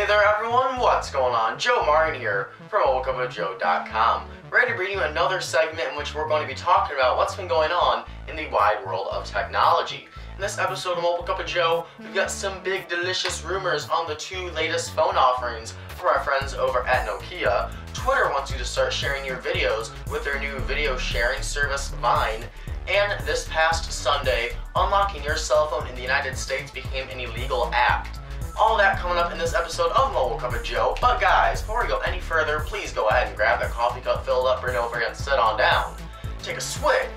there everyone, what's going on? Joe Martin here from MobileCupOfJoe.com, ready to bring you another segment in which we're going to be talking about what's been going on in the wide world of technology. In this episode of Mobile Cup of Joe, we've got some big delicious rumors on the two latest phone offerings from our friends over at Nokia. Twitter wants you to start sharing your videos with their new video sharing service Vine. And this past Sunday, unlocking your cell phone in the United States became an illegal act. All that coming up in this episode of Mobile Cup of Joe. But guys, before we go any further, please go ahead and grab that coffee cup filled up, bring it over and sit on down. Take a swig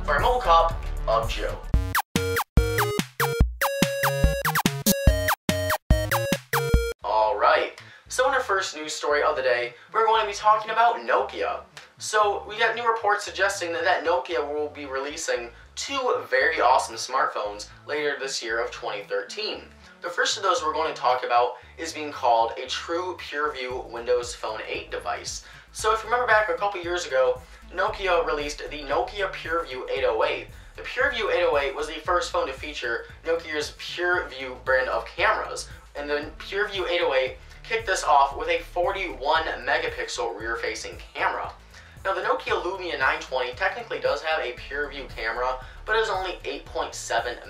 for a Mobile Cup of Joe. Alright, so in our first news story of the day, we're going to be talking about Nokia. So we got new reports suggesting that Nokia will be releasing two very awesome smartphones later this year of 2013. The first of those we're going to talk about is being called a true PureView Windows Phone 8 device. So if you remember back a couple years ago, Nokia released the Nokia PureView 808. The PureView 808 was the first phone to feature Nokia's PureView brand of cameras, and the PureView 808 kicked this off with a 41 megapixel rear-facing camera. Now the Nokia Lumia 920 technically does have a PureView camera, but it is only 8.7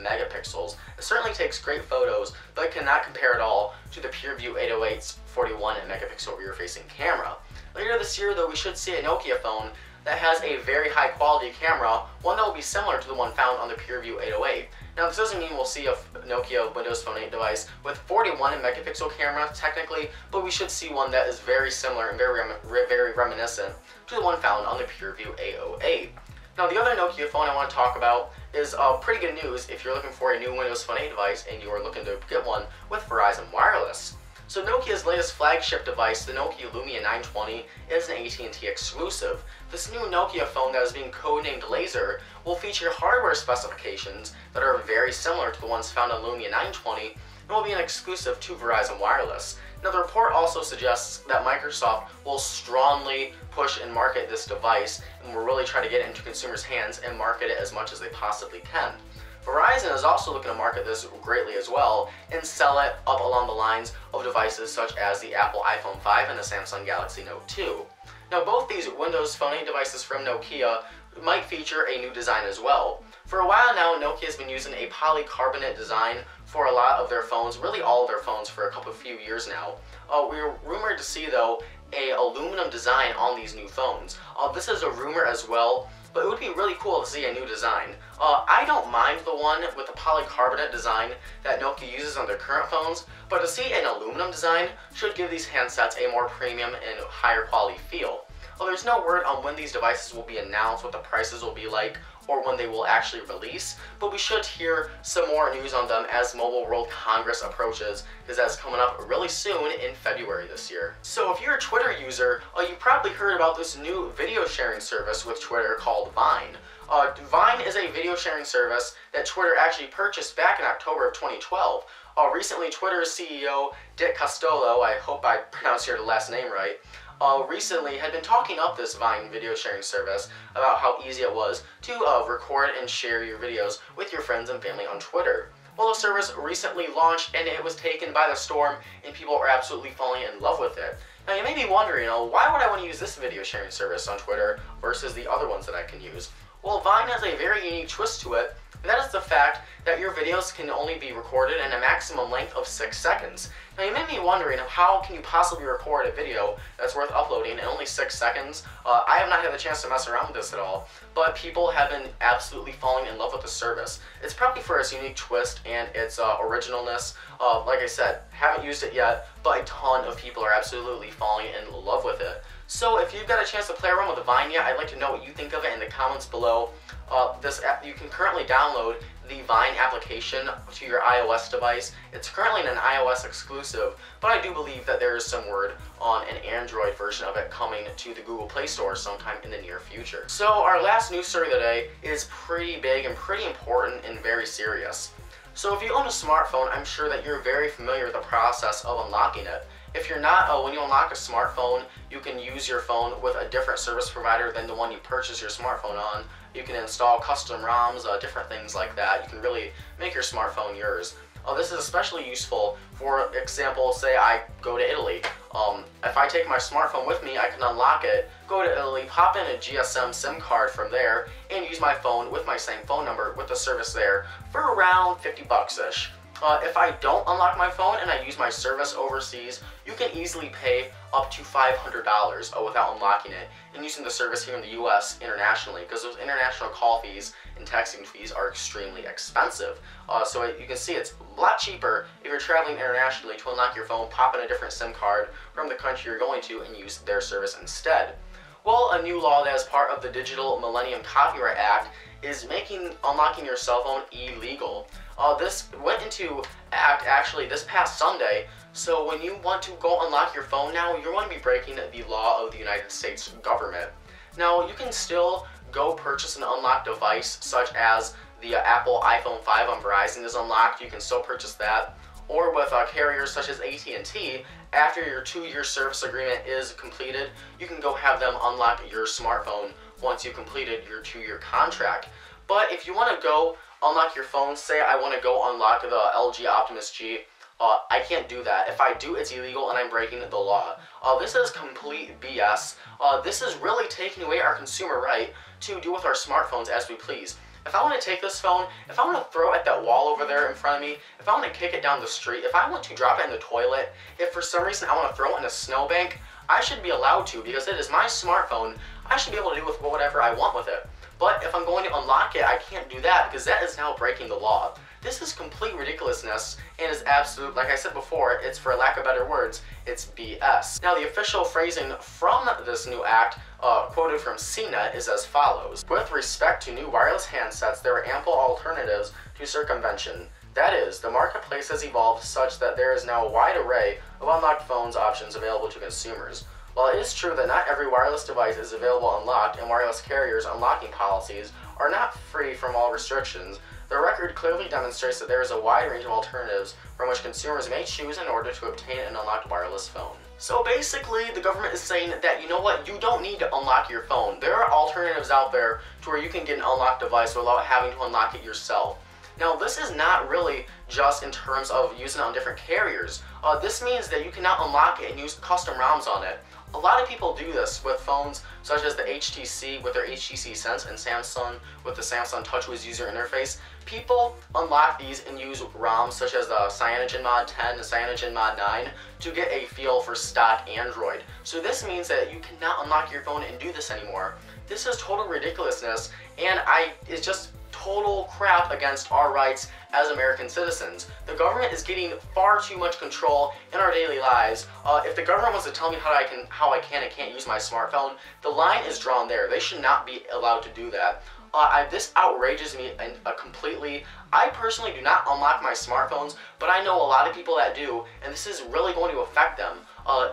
megapixels. It certainly takes great photos, but it cannot compare at all to the PureView 808's 41 megapixel rear-facing camera. Later this year though, we should see a Nokia phone that has a very high quality camera, one that will be similar to the one found on the PureView 808. Now this doesn't mean we'll see a Nokia Windows Phone 8 device with 41 megapixel camera technically, but we should see one that is very similar and very reminiscent to the one found on the PureView 808. Now the other Nokia phone I want to talk about is pretty good news if you're looking for a new Windows Phone 8 device and you are looking to get one with Verizon Wireless. So Nokia's latest flagship device, the Nokia Lumia 920, is an AT&T exclusive. This new Nokia phone that is being codenamed Laser will feature hardware specifications that are very similar to the ones found on Lumia 920 and will be an exclusive to Verizon Wireless. Now the report also suggests that Microsoft will strongly push and market this device and will really try to get it into consumers' hands and market it as much as they possibly can. Verizon is also looking to market this greatly as well and sell it up along the lines of devices such as the Apple iPhone 5 and the Samsung Galaxy Note 2. Now both these Windows Phone 8 devices from Nokia might feature a new design as well. For a while now, Nokia has been using a polycarbonate design for a lot of their phones, really all of their phones for a few years now. We're rumored to see though a aluminum design on these new phones. This is a rumor as well, but it would be really cool to see a new design. I don't mind the one with the polycarbonate design that Nokia uses on their current phones, but to see an aluminum design should give these handsets a more premium and higher quality feel. Well, there's no word on when these devices will be announced, what the prices will be like, or when they will actually release, but we should hear some more news on them as Mobile World Congress approaches, because that's coming up really soon in February this year. So if you're a Twitter user, you probably heard about this new video sharing service with Twitter called Vine. Vine is a video sharing service that Twitter actually purchased back in October of 2012. Recently, Twitter's CEO, Dick Costolo, I hope I pronounced your last name right, recently had been talking up this Vine video sharing service about how easy it was to record and share your videos with your friends and family on Twitter. Well, the service recently launched and it was taken by the storm and people are absolutely falling in love with it. Now you may be wondering, why would I want to use this video sharing service on Twitter versus the other ones that I can use? Well, Vine has a very unique twist to it, and that is the fact that your videos can only be recorded in a maximum length of 6 seconds. Now you may be wondering, how can you possibly record a video that's worth uploading in only 6 seconds? I have not had the chance to mess around with this at all, but people have been absolutely falling in love with the service. It's probably for its unique twist and its originalness. Like I said, haven't used it yet, but a ton of people are absolutely falling in love with it. So if you've got a chance to play around with the Vine yet, I'd like to know what you think of it in the comments below. This app, you can currently download the Vine application to your iOS device. It's currently an iOS exclusive, but I do believe that there is some word on an Android version of it coming to the Google Play Store sometime in the near future. So our last news story of the day is pretty big and pretty important and very serious. So if you own a smartphone, I'm sure that you're very familiar with the process of unlocking it. If you're not, when you unlock a smartphone, you can use your phone with a different service provider than the one you purchased your smartphone on. You can install custom ROMs, different things like that. You can really make your smartphone yours. This is especially useful, for example, say I go to Italy. If I take my smartphone with me, I can unlock it, go to Italy, pop in a GSM SIM card from there, and use my phone with my same phone number with the service there for around 50 bucks-ish. If I don't unlock my phone and I use my service overseas, you can easily pay up to $500 without unlocking it and using the service here in the US internationally, because those international call fees and texting fees are extremely expensive. So you can see it's a lot cheaper if you're traveling internationally to unlock your phone, pop in a different SIM card from the country you're going to, and use their service instead. Well, a new law that is part of the Digital Millennium Copyright Act is making unlocking your cell phone illegal. This went into act actually this past Sunday, so when you want to go unlock your phone now, you're going to be breaking the law of the United States government. Now, you can still go purchase an unlocked device such as the Apple iPhone 5 on Verizon is unlocked. You can still purchase that. Or with carriers such as AT&T, after your 2-year service agreement is completed, you can go have them unlock your smartphone once you've completed your 2-year contract. But if you want to go unlock your phone, say I want to go unlock the LG Optimus G, I can't do that. If I do, it's illegal and I'm breaking the law. This is complete BS. This is really taking away our consumer right to do with our smartphones as we please. If I want to take this phone, if I want to throw it at that wall over there in front of me, if I want to kick it down the street, if I want to drop it in the toilet, if for some reason I want to throw it in a snowbank, I should be allowed to, because it is my smartphone. I should be able to do with whatever I want with it. But if I'm going to unlock it, I can't do that, because that is now breaking the law. This is complete ridiculousness and is absolute, like I said before, it's, for lack of better words, it's BS. Now, the official phrasing from this new act, quoted from CNET, is as follows. With respect to new wireless handsets, there are ample alternatives to circumvention. That is, the marketplace has evolved such that there is now a wide array of unlocked phones options available to consumers. While it is true that not every wireless device is available unlocked, and wireless carriers' unlocking policies are not free from all restrictions, the record clearly demonstrates that there is a wide range of alternatives from which consumers may choose in order to obtain an unlocked wireless phone. So basically, the government is saying that, you know what, you don't need to unlock your phone. There are alternatives out there to where you can get an unlocked device without having to unlock it yourself. Now, this is not really just in terms of using it on different carriers. This means that you can now unlock it and use custom ROMs on it. A lot of people do this with phones such as the HTC with their HTC Sense and Samsung with the Samsung TouchWiz user interface. People unlock these and use ROMs such as the CyanogenMod 10 and CyanogenMod 9 to get a feel for stock Android. So this means that you cannot unlock your phone and do this anymore. This is total ridiculousness, and it's just total crap against our rights as American citizens. The government is getting far too much control in our daily lives. If the government wants to tell me how I can and can't use my smartphone, the line is drawn there. They should not be allowed to do that. This outrages me completely. I personally do not unlock my smartphones, but I know a lot of people that do, and this is really going to affect them.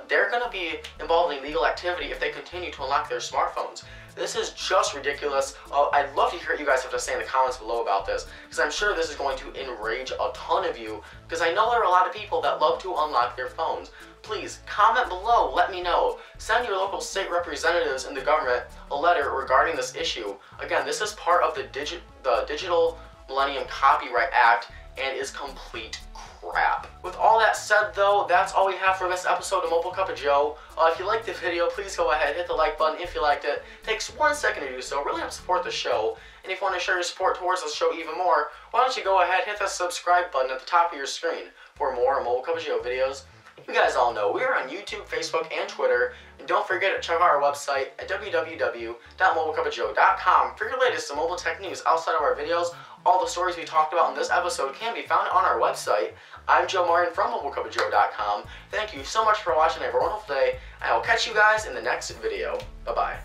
They're going to be involved in illegal activity if they continue to unlock their smartphones. This is just ridiculous. I'd love to hear what you guys have to say in the comments below about this, because I'm sure this is going to enrage a ton of you, because I know there are a lot of people that love to unlock their phones. Please, comment below, let me know. Send your local state representatives in the government a letter regarding this issue. Again, this is part of the Digital Millennium Copyright Act and is complete crap. With all that said though, that's all we have for this episode of Mobile Cup of Joe. If you liked the video, please go ahead, hit the like button if you liked it. It takes 1 second to do so, it really helps support the show. And if you want to show your support towards the show even more, why don't you go ahead, hit that subscribe button at the top of your screen for more Mobile Cup of Joe videos. You guys all know we are on YouTube, Facebook, and Twitter. And don't forget to check out our website at www.mobilecupofjoe.com for your latest mobile tech news outside of our videos. All the stories we talked about in this episode can be found on our website. I'm Joe Martin from mobilecupofjoe.com. Thank you so much for watching. Have a wonderful day, and I will catch you guys in the next video. Bye-bye.